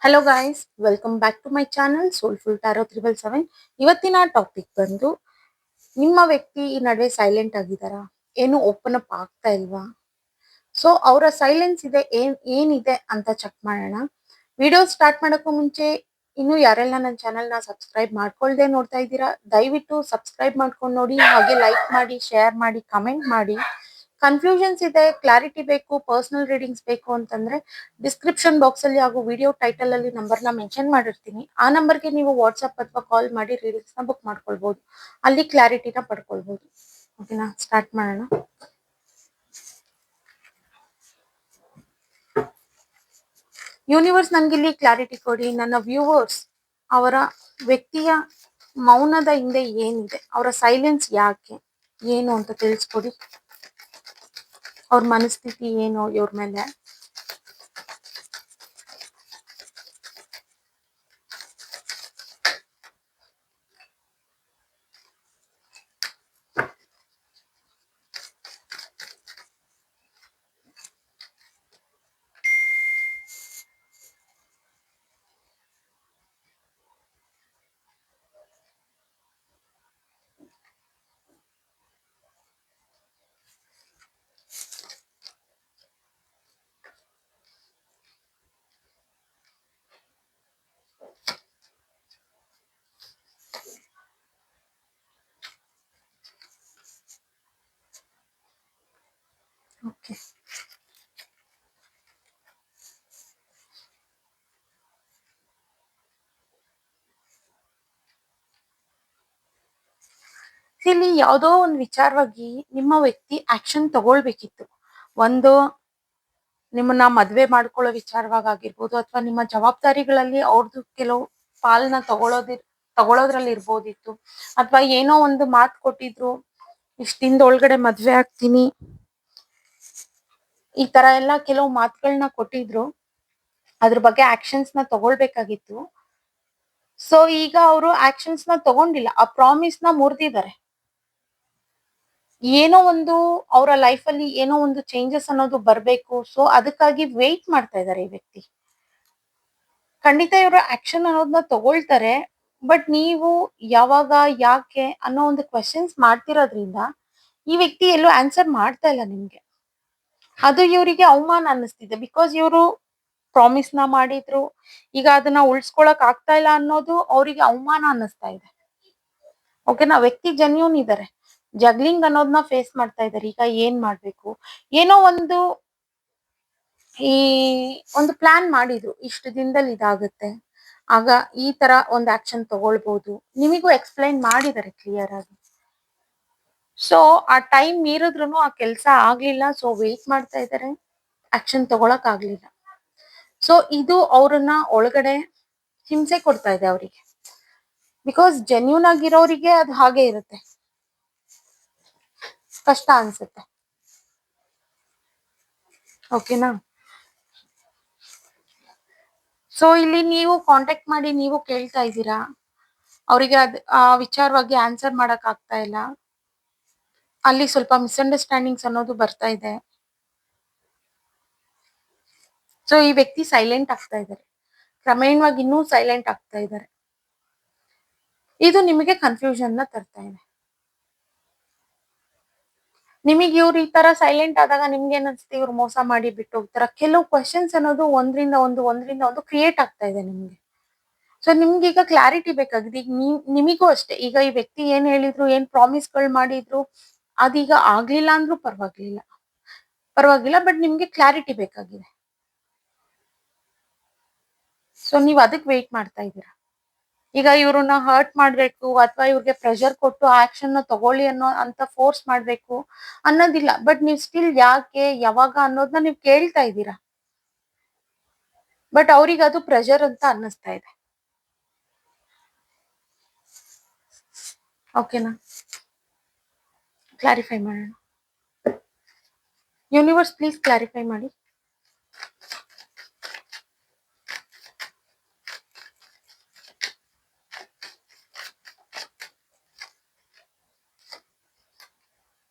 Hello guys, welcome back to my channel soulful tarot 777. ಇವತ್ತಿನ topic ಬಂದು ನಿಮ್ಮ ವ್ಯಕ್ತಿ ಈ ನಡುವೆ ಸೈಲೆಂಟ್ ಆಗಿದ್ದಾರಾ, ಏನು ಓಪನ್ ಅಪ್ ಆಗ್ತಾ ಇಲ್ವಾ? ಸೊ ಅವರ ಸೈಲೆನ್ಸ್ ಇದೆ ಏನಿದೆ ಅಂತ ಚೆಕ್ ಮಾಡೋಣ. ವಿಡಿಯೋ ಸ್ಟಾರ್ಟ್ ಮಾಡೋಕ್ಕೂ ಮುಂಚೆ ಇನ್ನು ಯಾರೆಲ್ಲ ನನ್ನ ಚಾನಲ್ನ ಸಬ್ಸ್ಕ್ರೈಬ್ ಮಾಡ್ಕೊಳ್ದೆ ನೋಡ್ತಾ ಇದ್ದೀರಾ, ದಯವಿಟ್ಟು ಸಬ್ಸ್ಕ್ರೈಬ್ ಮಾಡ್ಕೊಂಡು ನೋಡಿ, ಹಾಗೆ ಲೈಕ್ ಮಾಡಿ, ಶೇರ್ ಮಾಡಿ, ಕಮೆಂಟ್ ಮಾಡಿ. ಕನ್ಫ್ಯೂಷನ್ಸ್ ಇದೆ, ಕ್ಲಾರಿಟಿ ಬೇಕು, ಪರ್ಸನಲ್ ರೀಡಿಂಗ್ಸ್ ಬೇಕು ಅಂತಂದ್ರೆ ಡಿಸ್ಕ್ರಿಪ್ಷನ್ ಬಾಕ್ಸ್ ಅಲ್ಲಿ ಹಾಗೂ ವಿಡಿಯೋ ಟೈಟಲ್ ಅಲ್ಲಿ ನಂಬರ್ನ ಮೆನ್ಷನ್ ಮಾಡಿರ್ತೀನಿ. ಆ ನಂಬರ್ಗೆ ನೀವು ವಾಟ್ಸ್ಆಪ್ ಅಥವಾ ಕಾಲ್ ಮಾಡಿ ರೀಡಿಂಗ್ಸ್ ನ ಬುಕ್ ಮಾಡ್ಕೊಳ್ಬಹುದು, ಅಲ್ಲಿ ಕ್ಲಾರಿಟಿನ ಪಡ್ಕೊಳ್ಬಹುದು. ಓಕೆನಾ, ಸ್ಟಾರ್ಟ್ ಮಾಡೋಣ. ಯೂನಿವರ್ಸ್ ನನ್ಗಿಲ್ಲಿ ಕ್ಲಾರಿಟಿ ಕೊಡಿ. ನನ್ನ ವ್ಯೂವರ್ಸ್, ಅವರ ವ್ಯಕ್ತಿಯ ಮೌನದ ಹಿಂದೆ ಏನಿದೆ, ಅವರ ಸೈಲೆನ್ಸ್ ಯಾಕೆ, ಏನು ಅಂತ ತಿಳಿಸ್ಕೊಡಿ. ಅವ್ರ ಮನಸ್ಥಿತಿ ಏನು ಇವ್ರ ಮೇಲೆ. ಓಕೆ, ಇಲ್ಲಿ ಯಾವುದೋ ಒಂದು ವಿಚಾರವಾಗಿ ನಿಮ್ಮ ವ್ಯಕ್ತಿ ಆಕ್ಷನ್ ತಗೊಳ್ಬೇಕಿತ್ತು. ಒಂದು ನಿಮ್ಮನ್ನ ಮದ್ವೆ ಮಾಡ್ಕೊಳ್ಳೋ ವಿಚಾರವಾಗಿರ್ಬೋದು, ಅಥವಾ ನಿಮ್ಮ ಜವಾಬ್ದಾರಿಗಳಲ್ಲಿ ಅವ್ರದ್ದು ಕೆಲವು ಪಾಲನ ತಗೊಳೋದ್ರಲ್ಲಿ ಇರ್ಬೋದಿತ್ತು, ಅಥವಾ ಏನೋ ಒಂದು ಮಾತು ಕೊಟ್ಟಿದ್ರು, ಇಷ್ಟಿಂದ ಒಳಗಡೆ ಮದ್ವೆ ಆಗ್ತೀನಿ, ಈ ತರ ಎಲ್ಲ ಕೆಲವು ಮಾತುಗಳನ್ನ ಕೊಟ್ಟಿದ್ರು, ಅದ್ರ ಬಗ್ಗೆ ಆಕ್ಷನ್ಸ್ ನ ತಗೊಳ್ಬೇಕಾಗಿತ್ತು. ಸೊ ಈಗ ಅವರು ಆಕ್ಷನ್ಸ್ ನ ತಗೊಂಡಿಲ್ಲ, ಆ ಪ್ರಾಮಿಸ್ ನ ಮುರಿದಿದ್ದಾರೆ. ಏನೋ ಒಂದು ಅವರ ಲೈಫ್ ಅಲ್ಲಿ ಏನೋ ಒಂದು ಚೇಂಜಸ್ ಅನ್ನೋದು ಬರ್ಬೇಕು. ಸೊ ಅದಕ್ಕಾಗಿ ವೆಯ್ಟ್ ಮಾಡ್ತಾ ಇದ್ದಾರೆ ಈ ವ್ಯಕ್ತಿ. ಖಂಡಿತ ಇವರು ಆಕ್ಷನ್ ಅನ್ನೋದನ್ನ ತಗೊಳ್ತಾರೆ, ಬಟ್ ನೀವು ಯಾವಾಗ, ಯಾಕೆ ಅನ್ನೋ ಒಂದು ಕ್ವೆಶನ್ಸ್ ಮಾಡ್ತಿರೋದ್ರಿಂದ ಈ ವ್ಯಕ್ತಿ ಎಲ್ಲೂ ಆನ್ಸರ್ ಮಾಡ್ತಾ ಇಲ್ಲ ನಿಮ್ಗೆ. ಅದು ಇವರಿಗೆ ಅವಮಾನ ಅನ್ನಿಸ್ತಿದೆ. ಬಿಕಾಸ್ ಇವರು ಪ್ರಾಮಿಸ್ ನ ಮಾಡಿದ್ರು, ಈಗ ಅದನ್ನ ಉಳ್ಸ್ಕೊಳಕ್ ಆಗ್ತಾ ಇಲ್ಲ ಅನ್ನೋದು ಅವರಿಗೆ ಅವಮಾನ ಅನ್ನಿಸ್ತಾ ಇದೆ. ಓಕೆನಾ, ವ್ಯಕ್ತಿ ಜೆನ್ಯೂನ್ ಇದ್ದಾರೆ, ಜಗ್ಲಿಂಗ್ ಅನ್ನೋದನ್ನ ಫೇಸ್ ಮಾಡ್ತಾ ಇದ್ದಾರೆ. ಈಗ ಏನ್ ಮಾಡ್ಬೇಕು, ಏನೋ ಈ ಒಂದು ಪ್ಲಾನ್ ಮಾಡಿದ್ರು, ಇಷ್ಟು ದಿನದಲ್ಲಿ ಇದಾಗುತ್ತೆ, ಆಗ ಈ ತರ ಒಂದು ಆಕ್ಷನ್ ತಗೊಳ್ಬಹುದು. ನಿಮಗೂ ಎಕ್ಸ್ಪ್ಲೈನ್ ಮಾಡಿದ್ದಾರೆ ಕ್ಲಿಯರ್ ಆಗಿ. ಸೊ ಆ ಟೈಮ್ ಮೀರಿದ್ರು ಆ ಕೆಲಸ ಆಗ್ಲಿಲ್ಲ. ಸೊ ವೇಟ್ ಮಾಡ್ತಾ ಇದ್ದಾರೆ, ಆಕ್ಷನ್ ತಗೊಳಕ್ ಆಗ್ಲಿಲ್ಲ. ಸೊ ಇದು ಅವ್ರನ್ನ ಒಳಗಡೆ ಹಿಂಸೆ ಕೊಡ್ತಾ ಇದೆ ಅವರಿಗೆ. ಬಿಕಾಸ್ ಜೆನ್ಯೂನ್ ಆಗಿರೋರಿಗೆ ಅದು ಹಾಗೆ ಇರುತ್ತೆ, ಕಷ್ಟ ಅನ್ಸುತ್ತೆ. ಓಕೆನಾ, ಸೊ ಇಲ್ಲಿ ನೀವು ಕಾಂಟ್ಯಾಕ್ಟ್ ಮಾಡಿ ನೀವು ಕೇಳ್ತಾ ಇದ್ದೀರಾ, ಅವರಿಗೆ ಆ ವಿಚಾರವಾಗಿ ಆನ್ಸರ್ ಮಾಡಕ್ ಆಗ್ತಾ ಇಲ್ಲ. ಅಲ್ಲಿ ಸ್ವಲ್ಪ ಮಿಸ್ಅಂಡರ್ಸ್ಟ್ಯಾಂಡಿಂಗ್ಸ್ ಅನ್ನೋದು ಬರ್ತಾ ಇದೆ. ಸೊ ಈ ವ್ಯಕ್ತಿ ಸೈಲೆಂಟ್ ಆಗ್ತಾ ಇದ್ದಾರೆ, ಕ್ರಮೇಣವಾಗಿ ಇನ್ನೂ ಸೈಲೆಂಟ್ ಆಗ್ತಾ ಇದ್ದಾರೆ. ಇದು ನಿಮಗೆ ಕನ್ಫ್ಯೂಷನ್ ನ ತರ್ತಾ ಇದೆ. ನಿಮಗೆ ಇವ್ರು ಈ ತರ ಸೈಲೆಂಟ್ ಆದಾಗ ನಿಮ್ಗೆ ಏನಿಸುತ್ತೆ, ಇವ್ರು ಮೋಸ ಮಾಡಿ ಬಿಟ್ಟು ಹೋಗ್ತಾರ. ಕೆಲವು ಕ್ವಶನ್ಸ್ ಅನ್ನೋದು ಒಂದ್ರಿಂದ ಒಂದು ಕ್ರಿಯೇಟ್ ಆಗ್ತಾ ಇದೆ ನಿಮ್ಗೆ. ಸೊ ನಿಮ್ಗೆ ಈಗ ಕ್ಲಾರಿಟಿ ಬೇಕಾಗಿದೆ. ಈಗ ನಿಮಿಗೂ ಅಷ್ಟೇ, ಈಗ ಈ ವ್ಯಕ್ತಿ ಏನ್ ಹೇಳಿದ್ರು, ಏನ್ ಪ್ರಾಮಿಸ್ಗಳು ಮಾಡಿದ್ರು, ಅದೀಗ ಆಗ್ಲಿಲ್ಲ ಅಂದ್ರೂ ಪರವಾಗಿಲ್ಲ, ಬಟ್ ನಿಮ್ಗೆ ಕ್ಲಾರಿಟಿ ಬೇಕಾಗಿದೆ. ಸೊ ನೀವ್ ಅದಕ್ಕೆ ವೇಟ್ ಮಾಡ್ತಾ ಇದ್ದೀರಾ. ಈಗ ಇವ್ರನ್ನ ಹರ್ಟ್ ಮಾಡ್ಬೇಕು, ಅಥವಾ ಇವ್ರಿಗೆ ಪ್ರೆಷರ್ ಕೊಟ್ಟು ಆಕ್ಷನ್ ನ ತಗೊಳ್ಳಿ ಅಂತ ಫೋರ್ಸ್ ಮಾಡ್ಬೇಕು ಅನ್ನೋದಿಲ್ಲ. ಬಟ್ ನೀವ್ ಸ್ಟಿಲ್ ಯಾಕೆ, ಯಾವಾಗ ಅನ್ನೋದನ್ನ ನೀವ್ ಕೇಳ್ತಾ ಇದ್ದೀರಾ. ಬಟ್ ಅವ್ರಿಗೆ ಅದು ಪ್ರೆಷರ್ ಅಂತ ಅನ್ನಿಸ್ತಾ ಇದೆ. ಓಕೆನಾ, ಕ್ಲಾರಿಫೈ ಮಾಡೋಣ. ಯೂನಿವರ್ಸ್ ಪ್ಲೀಸ್ ಕ್ಲಾರಿಫೈ ಮಾಡಿ.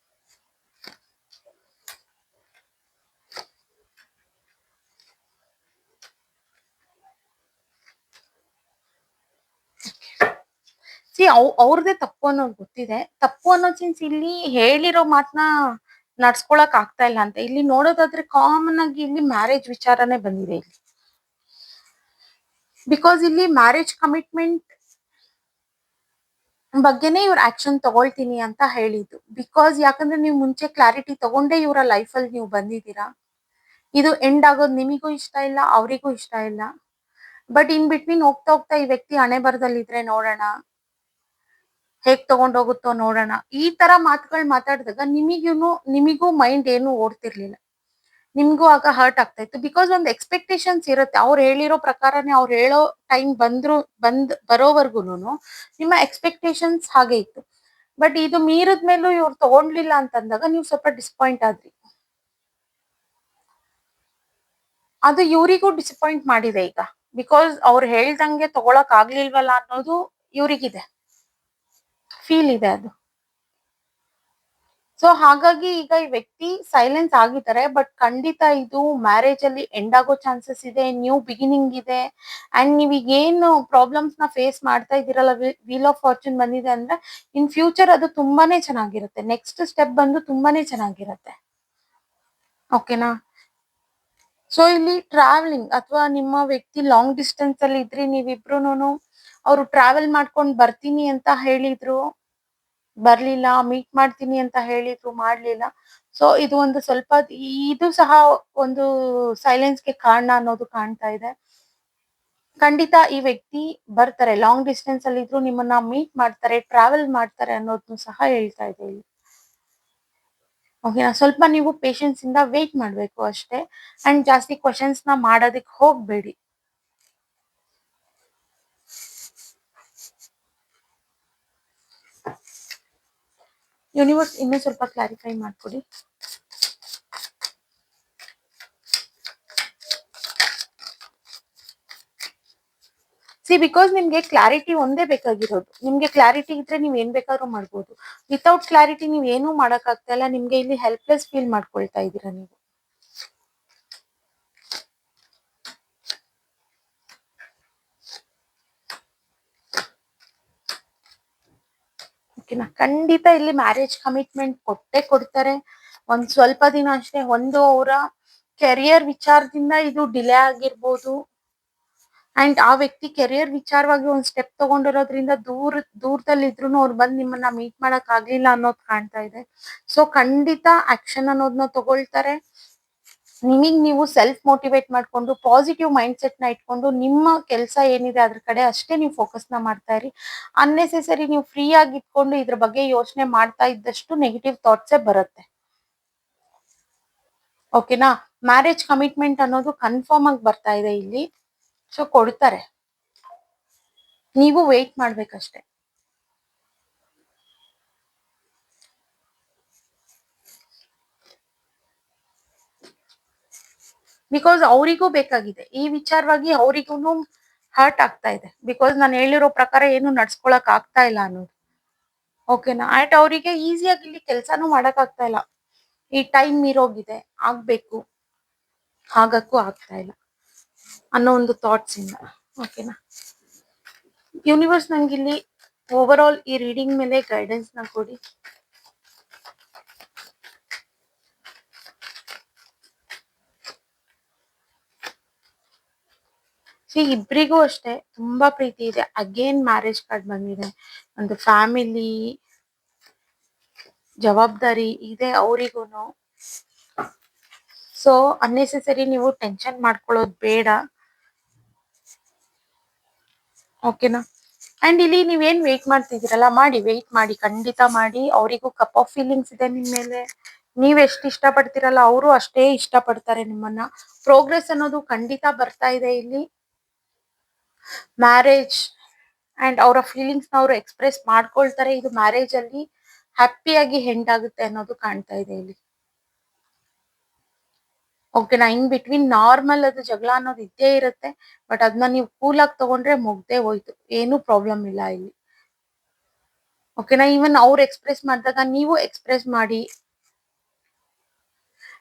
ಸಿ ಅವ್ರದೇ ತಪ್ಪು ಅನ್ನೋದು ಗೊತ್ತಿದೆ. ತಪ್ಪು ಅನ್ನೋದು ಸಿನ್ಸ್ ಇಲ್ಲಿ ಹೇಳಿರೋ ಮಾತನ್ನ ನಡ್ಸ್ಕೊಳಕ್ ಆಗ್ತಾ ಇಲ್ಲ ಅಂತ. ಇಲ್ಲಿ ನೋಡೋದಾದ್ರೆ ಕಾಮನ್ ಆಗಿ ಇಲ್ಲಿ ಮ್ಯಾರೇಜ್ ವಿಚಾರನೇ ಬಂದಿದೆ ಇಲ್ಲಿ. ಬಿಕಾಸ್ ಇಲ್ಲಿ ಮ್ಯಾರೇಜ್ ಕಮಿಟ್ಮೆಂಟ್ ಬಗ್ಗೆನೇ ಇವ್ರು ಆಕ್ಷನ್ ತಗೊಳ್ತೀನಿ ಅಂತ ಹೇಳಿದ್ದು. ಬಿಕಾಸ್ ಯಾಕಂದ್ರೆ ನೀವು ಮುಂಚೆ ಕ್ಲಾರಿಟಿ ತಗೊಂಡೇ ಇವರ ಲೈಫ್ ಅಲ್ಲಿ ನೀವು ಬಂದಿದ್ದೀರಾ. ಇದು ಎಂಡ್ ಆಗೋದು ನಿಮಿಗೂ ಇಷ್ಟ ಇಲ್ಲ, ಅವರಿಗೂ ಇಷ್ಟ ಇಲ್ಲ. ಬಟ್ ಇನ್ ಬಿಟ್ವೀನ್ ಹೋಗ್ತಾ ಹೋಗ್ತಾ ಈ ವ್ಯಕ್ತಿ ಹಣೆ ಬರದಲ್ಲಿದ್ರೆ ನೋಡೋಣ, ಹೇಗ್ ತಗೊಂಡೋಗುತ್ತೋ ನೋಡೋಣ, ಈ ತರ ಮಾತುಗಳು ಮಾತಾಡಿದಾಗ ನಿಮಿಗೂ ಮೈಂಡ್ ಏನು ಓಡ್ತಿರ್ಲಿಲ್ಲ. ನಿಮ್ಗೂ ಆಗ ಹರ್ಟ್ ಆಗ್ತಾ ಇತ್ತು. ಬಿಕಾಸ್ ಒಂದು ಎಕ್ಸ್ಪೆಕ್ಟೇಷನ್ಸ್ ಇರುತ್ತೆ. ಅವ್ರು ಹೇಳಿರೋ ಪ್ರಕಾರನೇ ಅವ್ರು ಹೇಳೋ ಟೈಮ್ ಬರೋವರ್ಗುನು ನಿಮ್ಮ ಎಕ್ಸ್ಪೆಕ್ಟೇಷನ್ಸ್ ಹಾಗೆ ಇತ್ತು. ಬಟ್ ಇದು ಮೀರಿದ ಮೇಲೂ ಇವ್ರು ತಗೊಂಡ್ಲಿಲ್ಲ ಅಂತಂದಾಗ ನೀವು ಸ್ವಲ್ಪ ಡಿಸಪಾಯಿಂಟ್ ಆದ್ರಿ. ಅದು ಇವರಿಗೂ ಡಿಸಪಾಯಿಂಟ್ ಮಾಡಿದೆ ಈಗ. ಬಿಕಾಸ್ ಅವ್ರು ಹೇಳ್ದಂಗೆ ತಗೊಳಕ್ ಆಗ್ಲಿಲ್ವಲ್ಲ ಅನ್ನೋದು ಇವ್ರಿಗಿದೆ, ಫೀಲ್ ಇದೆ ಅದು. ಸೊ ಹಾಗಾಗಿ ಈಗ ಈ ವ್ಯಕ್ತಿ ಸೈಲೆನ್ಸ್ ಆಗಿದ್ದಾರೆ. ಬಟ್ ಖಂಡಿತ ಇದು ಮ್ಯಾರೇಜ್ ಅಲ್ಲಿ ಎಂಡ್ ಆಗೋ ಚಾನ್ಸಸ್ ಇದೆ, ನ್ಯೂ ಬಿಗಿನಿಂಗ್ ಇದೆ. ಅಂಡ್ ನೀವೀಗ ಏನು ಪ್ರಾಬ್ಲಮ್ಸ್ ನ ಫೇಸ್ ಮಾಡ್ತಾ ಇದ್ದೀರಲ್ಲ, ವೀಲ್ ಆಫ್ ಫಾರ್ಚೂನ್ ಬಂದಿದೆ ಅಂದ್ರೆ ಇನ್ ಫ್ಯೂಚರ್ ಅದು ತುಂಬಾನೇ ಚೆನ್ನಾಗಿರುತ್ತೆ. ನೆಕ್ಸ್ಟ್ ಸ್ಟೆಪ್ ಬಂದು ತುಂಬಾನೇ ಚೆನ್ನಾಗಿರುತ್ತೆ. ಓಕೆನಾ? ಸೊ ಇಲ್ಲಿ ಟ್ರಾವೆಲಿಂಗ್ ಅಥವಾ ನಿಮ್ಮ ವ್ಯಕ್ತಿ ಲಾಂಗ್ ಡಿಸ್ಟೆನ್ಸ್ ಅಲ್ಲಿ ಇದ್ರಿ, ನೀವಿಬ್ರುನು ಅವ್ರು ಟ್ರಾವೆಲ್ ಮಾಡ್ಕೊಂಡ್ ಬರ್ತೀನಿ ಅಂತ ಹೇಳಿದ್ರು, ಬರ್ಲಿಲ್ಲ, ಮೀಟ್ ಮಾಡ್ತೀನಿ ಅಂತ ಹೇಳಿದ್ರು, ಮಾಡ್ಲಿಲ್ಲ. ಸೊ ಇದು ಒಂದು ಸ್ವಲ್ಪ ಇದು ಸಹ ಒಂದು ಸೈಲೆನ್ಸ್ಗೆ ಕಾರಣ ಅನ್ನೋದು ಕಾಣ್ತಾ ಇದೆ. ಖಂಡಿತ ಈ ವ್ಯಕ್ತಿ ಬರ್ತಾರೆ, ಲಾಂಗ್ ಡಿಸ್ಟೆನ್ಸ್ ಅಲ್ಲಿ ಇದ್ರು ನಿಮ್ಮನ್ನ ಮೀಟ್ ಮಾಡ್ತಾರೆ, ಟ್ರಾವೆಲ್ ಮಾಡ್ತಾರೆ ಅನ್ನೋದನ್ನು ಸಹ ಹೇಳ್ತಾ ಇದೆ ಇಲ್ಲಿ. ಓಕೆನಾ? ಸ್ವಲ್ಪ ನೀವು ಪೇಷನ್ಸ್ ಇಂದ ವೇಟ್ ಮಾಡ್ಬೇಕು ಅಷ್ಟೇ. ಅಂಡ್ ಜಾಸ್ತಿ ಕ್ವಶನ್ಸ್ ನ ಮಾಡೋದಕ್ಕೆ ಹೋಗ್ಬೇಡಿ. ಯೂನಿವರ್ಸ್ ಇನ್ನೂ ಸ್ವಲ್ಪ ಕ್ಲಾರಿಫೈ ಮಾಡ್ಕೊಡಿ. ಬಿಕಾಸ್ ನಿಮ್ಗೆ ಕ್ಲಾರಿಟಿ ಒಂದೇ ಬೇಕಾಗಿರೋದು. ನಿಮ್ಗೆ ಕ್ಲಾರಿಟಿ ಇದ್ರೆ ನೀವ್ ಏನ್ ಬೇಕಾದ್ರೂ ಮಾಡ್ಬೋದು. ವಿತೌಟ್ ಕ್ಲಾರಿಟಿ ನೀವ್ ಏನೂ ಮಾಡಕ್ ಆಗ್ತಾ ಇಲ್ಲ. ನಿಮ್ಗೆ ಇಲ್ಲಿ ಹೆಲ್ಪ್ಲೆಸ್ ಫೀಲ್ ಮಾಡ್ಕೊಳ್ತಾ ಇದ್ದೀರಾ ನೀವು. ಓಕೆನಾ? ಖಂಡಿತ ಇಲ್ಲಿ ಮ್ಯಾರೇಜ್ ಕಮಿಟ್ಮೆಂಟ್ ಕೊಟ್ಟೆ ಕೊಡ್ತಾರೆ. ಒಂದ್ ಸ್ವಲ್ಪ ದಿನ ಅಷ್ಟೇ. ಒಂದು ಅವರ ಕೆರಿಯರ್ ವಿಚಾರದಿಂದ ಇದು ಡಿಲೇ ಆಗಿರ್ಬೋದು. ಅಂಡ್ ಆ ವ್ಯಕ್ತಿ ಕೆರಿಯರ್ ವಿಚಾರವಾಗಿ ಒಂದ್ ಸ್ಟೆಪ್ ತಗೊಂಡಿರೋದ್ರಿಂದ ದೂರದಲ್ಲಿ ಇದ್ರು ಅವ್ರು ಬಂದ್ ನಿಮ್ಮನ್ನ ಮೀಟ್ ಮಾಡಕ್ ಆಗ್ಲಿಲ್ಲ ಅನ್ನೋದು ಕಾಣ್ತಾ ಇದೆ. ಸೊ ಖಂಡಿತ ಆಕ್ಷನ್ ಅನ್ನೋದನ್ನ ತಗೊಳ್ತಾರೆ. ನಿಮಗ್ ನೀವು ಸೆಲ್ಫ್ ಮೋಟಿವೇಟ್ ಮಾಡ್ಕೊಂಡು ಪಾಸಿಟಿವ್ ಮೈಂಡ್ ಸೆಟ್ ನ ಇಟ್ಕೊಂಡು ನಿಮ್ಮ ಕೆಲಸ ಏನಿದೆ ಅದ್ರ ಕಡೆ ಅಷ್ಟೇ ನೀವು ಫೋಕಸ್ ನ ಮಾಡ್ತಾ ಇರಿ. ಅನ್ನೆಸೆಸರಿ ನೀವು ಫ್ರೀ ಆಗಿ ಇಟ್ಕೊಂಡು ಇದ್ರ ಬಗ್ಗೆ ಯೋಚನೆ ಮಾಡ್ತಾ ಇದ್ದಷ್ಟು ನೆಗೆಟಿವ್ ಥಾಟ್ಸೇ ಬರುತ್ತೆ. ಓಕೆನಾ? ಮ್ಯಾರೇಜ್ ಕಮಿಟ್ಮೆಂಟ್ ಅನ್ನೋದು ಕನ್ಫರ್ಮ್ ಆಗಿ ಬರ್ತಾ ಇದೆ ಇಲ್ಲಿ. ಸೊ ಕೊಡ್ತಾರೆ, ನೀವು ವೇಟ್ ಮಾಡ್ಬೇಕಷ್ಟೆ. ಬಿಕಾಸ್ ಅವರಿಗೂ ಬೇಕಾಗಿದೆ ಈ ವಿಚಾರವಾಗಿ, ಅವರಿಗೂ ಹರ್ಟ್ ಆಗ್ತಾ ಇದೆ. ಬಿಕಾಸ್ ನಾನು ಹೇಳಿರೋ ಪ್ರಕಾರ ಏನು ನಡ್ಸ್ಕೊಳಕ್ ಆಗ್ತಾ ಇಲ್ಲ ಅನ್ನೋದು. ಓಕೆನಾ? ಆಯ್ತು, ಅವರಿಗೆ ಈಸಿಯಾಗಿ ಇಲ್ಲಿ ಕೆಲ್ಸಾನು ಮಾಡಕ್ ಆಗ್ತಾ ಇಲ್ಲ. ಈ ಟೈಮ್ ಮೀರೋಗಿದೆ, ಆಗ್ಬೇಕು, ಹಾಗಕ್ಕೂ ಆಗ್ತಾ ಇಲ್ಲ ಅನ್ನೋ ಒಂದು ಥಾಟ್ಸ್ ಇಂದ. ಓಕೆನಾ? ಯೂನಿವರ್ಸ್ ನಂಗಿಲ್ಲಿ ಓವರ್ ಆಲ್ ಈ ರೀಡಿಂಗ್ ಮೇಲೆ ಗೈಡೆನ್ಸ್ ನ ಕೊಡಿ. ಇಬ್ರಿಗೂ ಅಷ್ಟೇ ತುಂಬಾ ಪ್ರೀತಿ ಇದೆ. ಅಗೇನ್ ಮ್ಯಾರೇಜ್ ಕಾರ್ಡ್ ಬಂದಿದೆ. ಒಂದು ಫ್ಯಾಮಿಲಿ ಜವಾಬ್ದಾರಿ ಇದೆ ಅವರಿಗೂನು. ಸೊ ಅನ್ನೆಸೆಸರಿ ನೀವು ಟೆನ್ಷನ್ ಮಾಡ್ಕೊಳ್ಳೋದು ಬೇಡ. ಓಕೆನಾ? ಅಂಡ್ ಇಲ್ಲಿ ನೀವೇನ್ ವೇಟ್ ಮಾಡ್ತಿದ್ದೀರಲ್ಲ, ಮಾಡಿ, ವೇಟ್ ಮಾಡಿ, ಖಂಡಿತ ಮಾಡಿ. ಅವರಿಗೂ ಕಪ್ ಆಫ್ ಫೀಲಿಂಗ್ಸ್ ಇದೆ ನಿಮ್ ಮೇಲೆ. ನೀವ್ ಎಷ್ಟು ಇಷ್ಟ ಪಡ್ತಿರಲ್ಲ ಅವರು ಅಷ್ಟೇ ಇಷ್ಟ ಪಡ್ತಾರೆ ನಿಮ್ಮನ್ನ. ಪ್ರೋಗ್ರೆಸ್ ಅನ್ನೋದು ಖಂಡಿತ ಬರ್ತಾ ಇದೆ ಇಲ್ಲಿ. ಮ್ಯಾರೇಜ್ ಅಂಡ್ ಅವರ ಫೀಲಿಂಗ್ಸ್ ನ ಅವರು ಎಕ್ಸ್ಪ್ರೆಸ್ ಮಾಡ್ಕೊಳ್ತಾರೆ. ಇದು ಮ್ಯಾರೇಜ್ ಅಲ್ಲಿ ಹ್ಯಾಪಿಯಾಗಿ ಎಂಡ್ ಆಗುತ್ತೆ ಅನ್ನೋದು ಕಾಣ್ತಾ ಇದೆ ಇಲ್ಲಿ. ಓಕೆನಾ? ಇನ್ ಬಿಟ್ವೀನ್ ನಾರ್ಮಲ್ ಅದು ಜಗಳ ಅನ್ನೋದು ಇದ್ದೇ ಇರುತ್ತೆ. ಬಟ್ ಅದನ್ನ ನೀವು ಕೂಲ್ ಆಗಿ ತಗೊಂಡ್ರೆ ಮುಗ್ದೇ ಹೋಯ್ತು, ಏನು ಪ್ರಾಬ್ಲಮ್ ಇಲ್ಲ ಇಲ್ಲಿ. ಓಕೆನಾ? ಈವನ್ ಅವ್ರು ಎಕ್ಸ್ಪ್ರೆಸ್ ಮಾಡಿದಾಗ ನೀವು ಎಕ್ಸ್ಪ್ರೆಸ್ ಮಾಡಿ.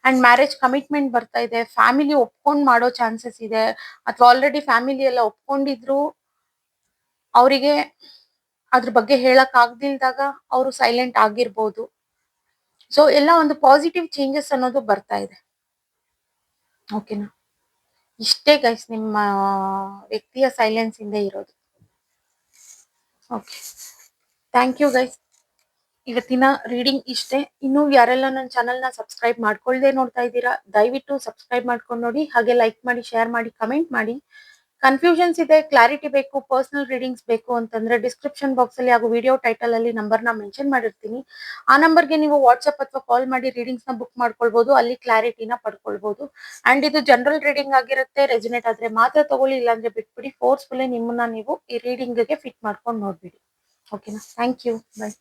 ಅಂಡ್ ಮ್ಯಾರೇಜ್ ಕಮಿಟ್ಮೆಂಟ್ ಬರ್ತಾ ಇದೆ. ಫ್ಯಾಮಿಲಿ ಒಪ್ಕೊಂಡ್ ಮಾಡೋ ಚಾನ್ಸಸ್ ಇದೆ, ಅಥವಾ ಆಲ್ರೆಡಿ ಫ್ಯಾಮಿಲಿ ಎಲ್ಲ ಒಪ್ಕೊಂಡಿದ್ರು ಅವರಿಗೆ ಅದ್ರ ಬಗ್ಗೆ ಹೇಳಕ್ ಆಗ್ದಿಲ್ದಾಗ ಅವರು ಸೈಲೆಂಟ್ ಆಗಿರ್ಬೋದು. ಸೊ ಎಲ್ಲ ಒಂದು ಪಾಸಿಟಿವ್ ಚೇಂಜಸ್ ಅನ್ನೋದು ಬರ್ತಾ ಇದೆ. ಓಕೆನಾ? ಇಷ್ಟೇ ಗೈಸ್ ನಿಮ್ಮ ವ್ಯಕ್ತಿಯ ಸೈಲೆನ್ಸ್ ಇಂದ ಇರೋದು. Okay, thank you guys. ಇವತ್ತಿನ ರೀಡಿಂಗ್ ಇಷ್ಟೇ. ಇನ್ನು ಯಾರೆಲ್ಲ ನನ್ನ ಚಾನಲ್ನ ಸಬ್ಸ್ಕ್ರೈಬ್ ಮಾಡ್ಕೊಳ್ದೆ ನೋಡ್ತಾ ಇದ್ದೀರಾ, ದಯವಿಟ್ಟು ಸಬ್ಸ್ಕ್ರೈಬ್ ಮಾಡ್ಕೊಂಡು ನೋಡಿ. ಹಾಗೆ ಲೈಕ್ ಮಾಡಿ, ಶೇರ್ ಮಾಡಿ, ಕಮೆಂಟ್ ಮಾಡಿ. ಕನ್ಫ್ಯೂಷನ್ಸ್ ಇದೆ, ಕ್ಲಾರಿಟಿ ಬೇಕು, ಪರ್ಸನಲ್ ರೀಡಿಂಗ್ಸ್ ಬೇಕು ಅಂತಂದ್ರೆ ಡಿಸ್ಕ್ರಿಪ್ಷನ್ ಬಾಕ್ಸ್ ಅಲ್ಲಿ ಹಾಗೂ ವಿಡಿಯೋ ಟೈಟಲ್ ಅಲ್ಲಿ ನಂಬರ್ನ ಮೆನ್ಷನ್ ಮಾಡಿರ್ತೀನಿ. ಆ ನಂಬರ್ಗೆ ನೀವು ವಾಟ್ಸ್ಆಪ್ ಅಥವಾ ಕಾಲ್ ಮಾಡಿ ರೀಡಿಂಗ್ಸ್ ನ ಬುಕ್ ಮಾಡ್ಕೊಳ್ಬಹುದು. ಅಲ್ಲಿ ಕ್ಲಾರಿಟಿನ ಪಡ್ಕೊಳ್ಬಹುದು. ಅಂಡ್ ಇದು ಜನರಲ್ ರೀಡಿಂಗ್ ಆಗಿರುತ್ತೆ. ರೆಸಿನೇಟ್ ಆದ್ರೆ ಮಾತ್ರ ತಗೊಳ್ಳಿ, ಇಲ್ಲಾಂದ್ರೆ ಬಿಟ್ಬಿಡಿ. ಫೋರ್ಸ್ಫುಲಿ ನಿಮ್ಮನ್ನ ನೀವು ಈ ರೀಡಿಂಗ್ ಗೆ ಫಿಟ್ ಮಾಡ್ಕೊಂಡು ನೋಡ್ಬಿಡಿ. ಓಕೆನಾ? Thank you. ಬೈ.